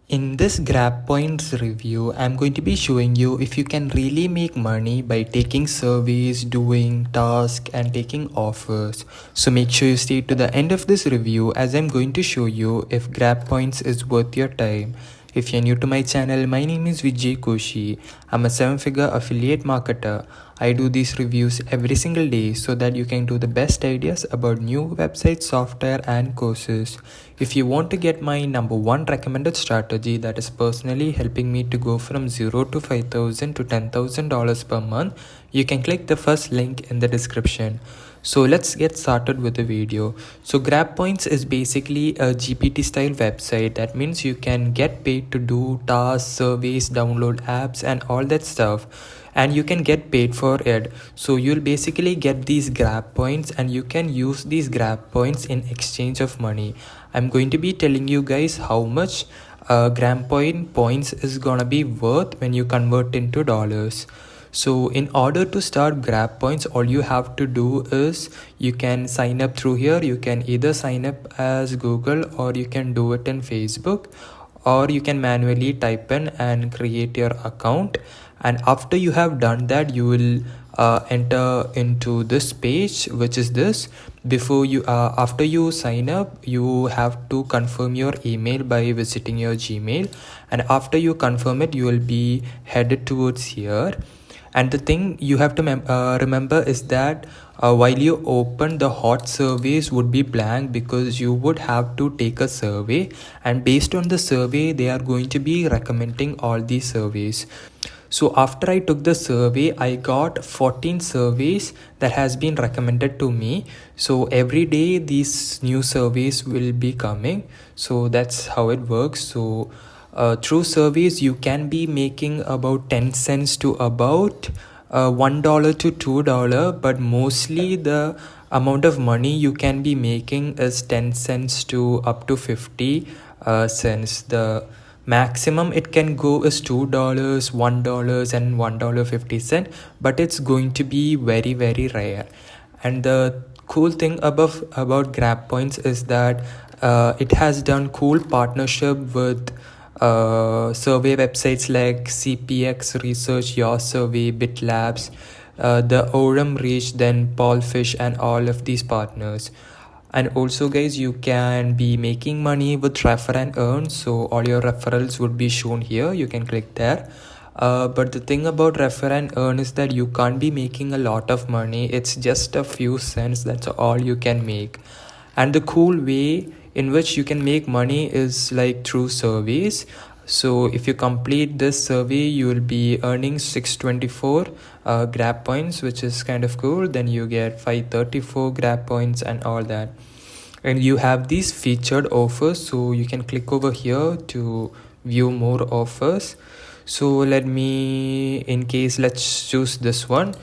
In this GrabPoints review, I'm going to be showing you if you can really make money by taking surveys, doing tasks and taking offers. So make sure you stay to the end of this review as I'm going to show you if GrabPoints is worth your time. If you're new to my channel, my name is Vijay Koshi. I'm a 7-figure affiliate marketer. I do these reviews every single day so that you can do the best ideas about new websites, software and courses. If you want to get my #1 recommended strategy that is personally helping me to go from 0 to 5,000 to $10,000 per month, you can click the first link in the description. So let's get started with the video. So GrabPoints is basically a GPT style website. That means you can get paid to do tasks, surveys, download apps and all that stuff, and you can get paid for it. So you'll basically get these GrabPoints and you can use these GrabPoints in exchange of money. I'm going to be telling you guys how much GrabPoint points is gonna be worth when you convert into dollars. So in order to start GrabPoints, all you have to do is you can sign up through here. You can either sign up as Google or you can do it in Facebook, or you can manually type in and create your account. And after you have done that, you will enter into this page, which is this. Before you after you sign up, you have to confirm your email by visiting your Gmail, and after you confirm it, you will be headed towards here. And the thing you have to remember is that while you open, the hot surveys would be blank because you would have to take a survey, and based on the survey they are going to be recommending all these surveys. So after I took the survey, I got 14 surveys that has been recommended to me. So every day these new surveys will be coming. So that's how it works. So through surveys you can be making about 10 cents to about $1 to $2, but mostly the amount of money you can be making is 10 cents to up to 50 cents. The maximum it can go is $2, $1 and $1.50, but it's going to be very rare. And the cool thing about GrabPoints is that it has done cool partnership with survey websites like CPX Research, Your Survey, BitLabs, the Orem Reach, then Paulfish, and all of these partners. And also guys, you can be making money with refer and earn. So all your referrals would be shown here. You can click there. But the thing about refer and earn is that you can't be making a lot of money. It's just a few cents. That's all you can make. And the cool way in which you can make money is like through surveys. So if you complete this survey, you will be earning 624 grab points, which is kind of cool. Then you get 534 grab points and all that. And you have these featured offers, so you can click over here to view more offers. So let's choose this one.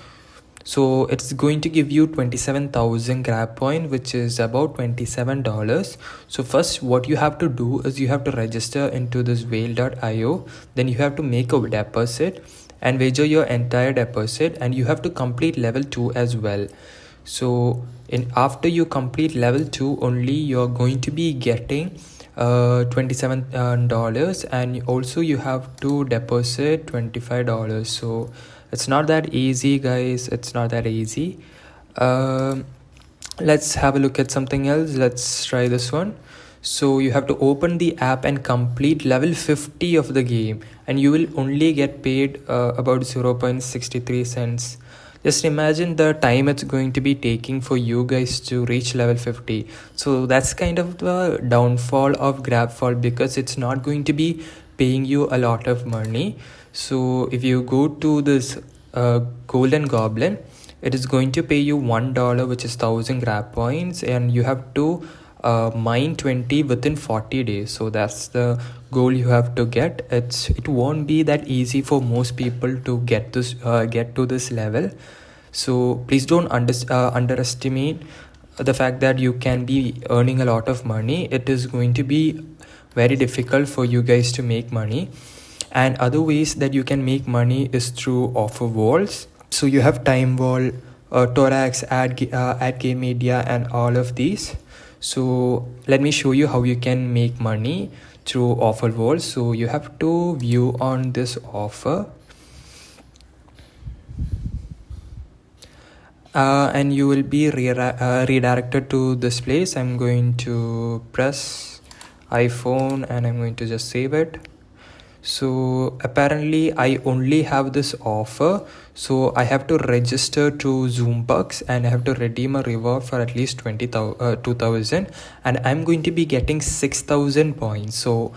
So it's going to give you 27,000 grab point, which is about $27. So first what you have to do is you have to register into this whale.io. Then you have to make a deposit and wager your entire deposit, and you have to complete level 2 as well. So after you complete level 2 only, you're going to be getting $27, and also you have to deposit $25. So it's not that easy guys, it's not that easy. Let's have a look at something else. Let's try this one. So you have to open the app and complete level 50 of the game, and you will only get paid about 0.63 cents. Just imagine the time it's going to be taking for you guys to reach level 50. So that's kind of the downfall of GrabFall, because it's not going to be paying you a lot of money. So if you go to this golden goblin, it is going to pay you $1, which is 1000 grab points, and you have to mine 20 within 40 days. So that's the goal you have to get. It won't be that easy for most people to get to this level. So please don't underestimate the fact that you can be earning a lot of money. It is going to be very difficult for you guys to make money. And other ways that you can make money is through offer walls. So you have time wall, Torax, ad game media, and all of these. So let me show you how you can make money. through offer wall. So you have to view on this offer, and you will be redirected to this place. I'm going to press iPhone and I'm going to just save it. So apparently I only have this offer, so I have to register to Zoombucks and I have to redeem a reward for at least 2,000, and I'm going to be getting 6,000 points. So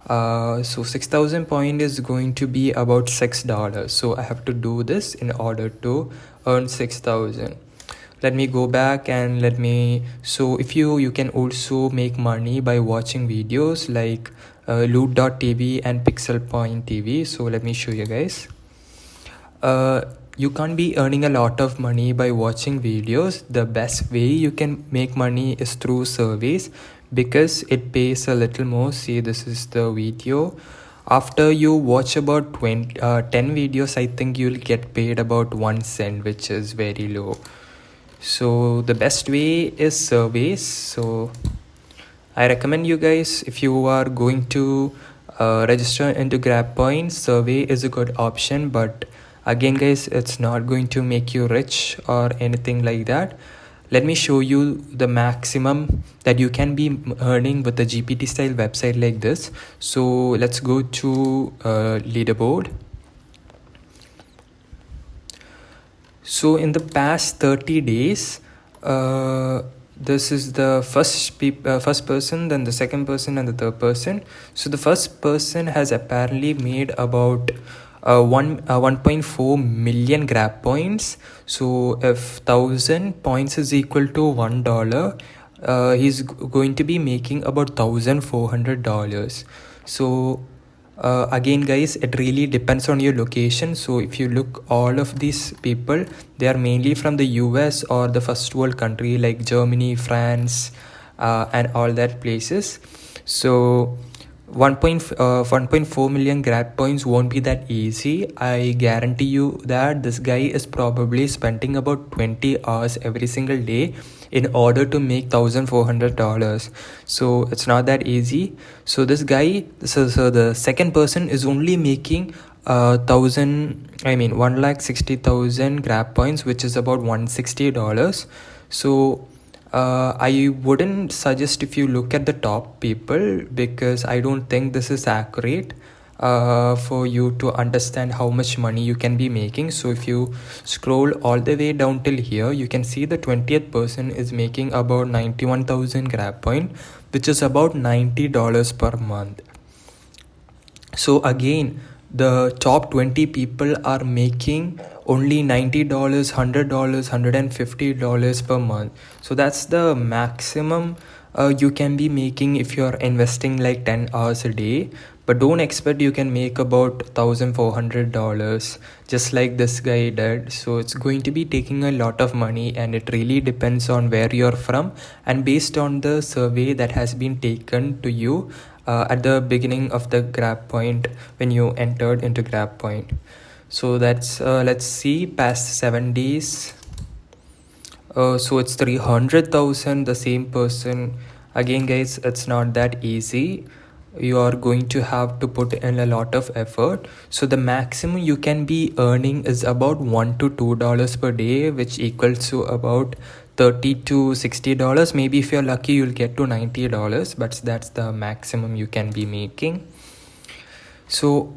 6,000 point is going to be about $6. So I have to do this in order to earn 6,000. Let me go back and so if you can also make money by watching videos like loot.tv and pixel point tv. So let me show you guys. You can't be earning a lot of money by watching videos. The best way you can make money is through surveys, because it pays a little more. See, this is the video. After you watch about 10 videos, I think you'll get paid about 1 cent, which is very low. So the best way is surveys. So I recommend you guys, if you are going to register into GrabPoints, survey is a good option. But again guys, it's not going to make you rich or anything like that. Let me show you the maximum that you can be earning with the GPT style website like this. So let's go to leaderboard. So in the past 30 days, this is the first person, then the second person, and the third person. So the first person has apparently made about 1.4 million grab points. So if 1,000 points is equal to $1, he's going to be making about $1,400. So again guys, it really depends on your location. So if you look, all of these people, they are mainly from the US or the first world country like Germany, France, and all that places. So 1.4 million grab points won't be that easy. I guarantee you that this guy is probably spending about 20 hours every single day in order to make $1,400. So it's not that easy. So this guy, so the second person is only making 1,60,000 grab points, which is about $160. So I wouldn't suggest if you look at the top people, because I don't think this is accurate for you to understand how much money you can be making. So if you scroll all the way down till here, you can see the 20th person is making about 91,000 grab point, which is about $90 per month. So again, the top 20 people are making only $90, $100, $150 per month. So that's the maximum you can be making if you're investing like 10 hours a day. But don't expect you can make about $1,400 just like this guy did. So it's going to be taking a lot of money, and it really depends on where you're from and based on the survey that has been taken to you at the beginning of the grab point when you entered into grab point. So that's let's see, past 7 days. So it's 300,000, the same person. Again guys, it's not that easy. You are going to have to put in a lot of effort. So the maximum you can be earning is about $1 to $2 per day, which equals to about $30 to $60. Maybe if you're lucky, you'll get to $90, but that's the maximum you can be making. So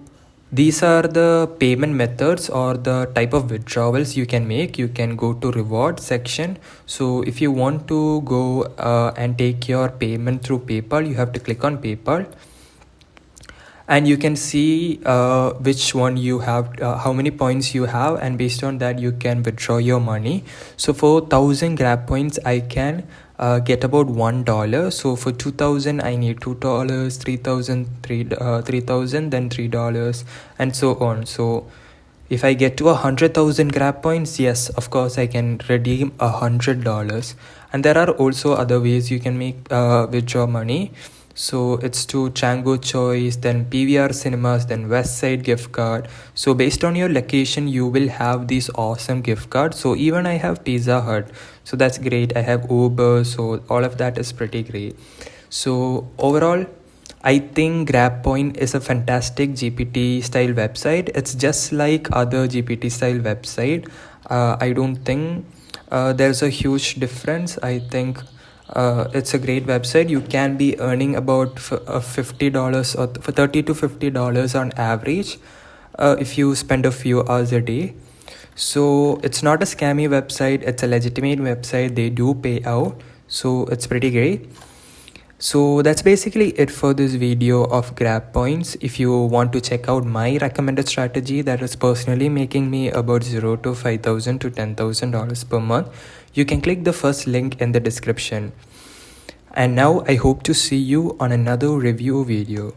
these are the payment methods or the type of withdrawals you can make. You can go to reward section. So if you want to go and take your payment through PayPal, you have to click on PayPal. And you can see which one you have, how many points you have, and based on that you can withdraw your money. So for 1,000 grab points I can get about $1. So for 2,000 I need $2, 3,000 3,000, then $3, and so on. So if I get to 100,000 grab points, yes, of course I can redeem $100. And there are also other ways you can make withdraw money. So it's to Chango Choice, then PVR Cinemas, then Westside gift card. So based on your location, you will have these awesome gift cards. So even I have Pizza Hut, so that's great. I have Uber, so all of that is pretty great. So overall, I think GrabPoint is a fantastic GPT style website. It's just like other GPT style website. I don't think there's a huge difference. I think it's a great website. You can be earning about $50 or for $30 to $50 on average if you spend a few hours a day. So it's not a scammy website. It's a legitimate website. They do pay out. So it's pretty great. So that's basically it for this video of GrabPoints. If you want to check out my recommended strategy that is personally making me about $0 to $5,000 to $10,000 per month, you can click the first link in the description. And now I hope to see you on another review video.